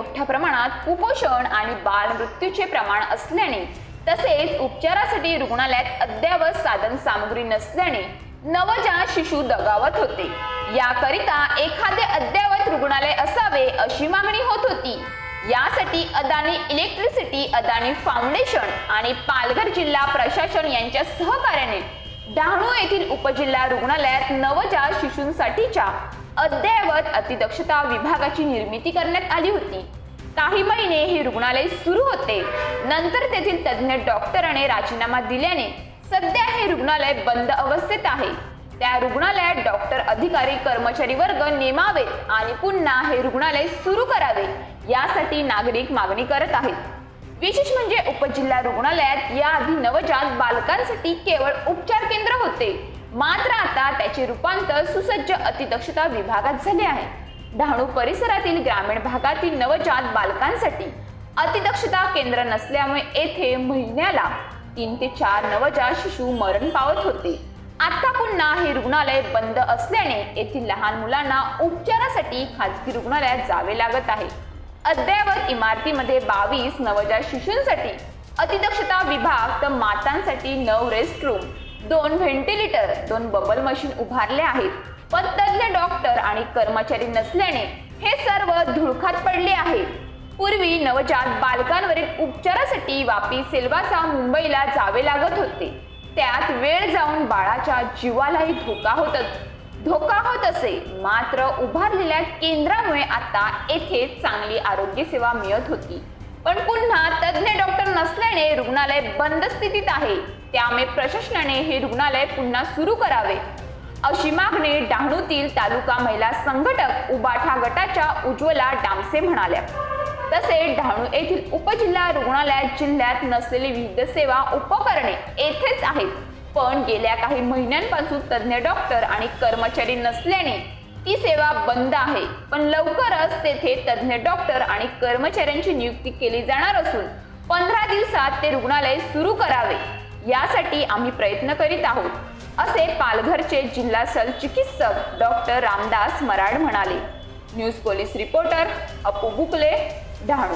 मोठ्या प्रमाणात कुपोषण आणि बालमृत्यूचे प्रमाण असल्याने तसेच उपचारासाठी रुग्णालयात अद्ययावत साधन सामग्री नसल्याने नवजात शिशु दगावत होते। याकरिता एखादे अद्ययावत रुग्णालय असावे अशी मागणी होत होती। यासाठी अदानी इलेक्ट्रिसिटी, अदानी फाउंडेशन आणि पालघर जिल्हा प्रशासन यांच्या सहकार्याने डहाणू येथील उपजिल्हा रुग्णालयात नवजात शिशूंसाठीच्या अद्ययावत अतिदक्षता विभागाची निर्मिती करण्यात आली होती। काही महिने हे रुग्णालय सुरू होते, नंतर तेथील तज्ञ डॉक्टरांनी राजीनामा दिल्याने सध्या हे रुग्णालय बंद अवस्थेत आहे। त्या रुग्णालयात डॉक्टर, अधिकारी, कर्मचारी वर्ग नेमावेत आणि पुन्हा हे रुग्णालय सुरू करावे यासाठी नागरिक मागणी करत आहेत। विशेष म्हणजे उपजिल्हा रुग्णालयात याआधी नवजात बालकांसाठी केवळ उपचार केंद्र होते, मात्र आता त्याचे रूपांतर सुसज्ज अतिदक्षता विभागात झाले आहे। डहाणू परिसरातील ग्रामीण भागातील नवजात बालकांसाठी अतिदक्षता केंद्र नसल्यामुळे येथे महिन्याला 3 ते 4 नवजात शिशु मरण पावत होते। आता पुन्हा हे रुग्णालय बंद असल्याने येथील लहान मुलांना उपचारासाठी खासगी रुग्णालयात जावे लागत आहे। अद्ययावत इमारतीमध्ये 22 नवजात शिशूंसाठी अतिदक्षता विभाग तर मातांसाठी 9 रेस्टरूम, 2 व्हेंटिलेटर, 2 बबल मशीन उभारले आहेत। पण तज्ञ डॉक्टर आणि कर्मचारी नसल्याने हे सर्व धुळखात पडले आहे। पूर्वी नवजात बालकांवरील उपचारासाठी वापी, सेल्वासा, मुंबईला जावे लागत होते। त्यात वेळ जाऊन बाळाच्या जीवालाही धोका होत असे। मात्र उभारलेल्या केंद्रामुळे आता येथे चांगली आरोग्य सेवा मिळत होती। पण पुन्हा तज्ञ डॉक्टर नसल्याने रुग्णालय बंद स्थितीत आहे। त्यामुळे प्रशासनाने हे रुग्णालय पुन्हा सुरू करावे अशी मागणी डहाणूतील तालुका महिला संघटक उबाठा गटाच्या उज्ज्वला डामसे म्हणाल्या। तसेच डहाणू येथील उपजिल्हा रुग्णालयात जिल्ह्यात नसलेली विविध सेवा उपकरणे येथेच आहेत, पण गेल्या काही महिन्यांपासून तज्ञ डॉक्टर आणि कर्मचारी नसल्याने ती सेवा बंद आहे। पण लवकरच तेथे तज्ञ डॉक्टर आणि कर्मचाऱ्यांची नियुक्ती केली जाणार असून 15 दिवसात ते रुग्णालय सुरू करावे यासाठी आम्ही प्रयत्न करीत आहोत, असे पालघरचे जिल्हा शल्यचिकित्सक डॉक्टर रामदास मराड म्हणाले। न्यूज पोलीस रिपोर्टर अपू बुकले, डहाणू।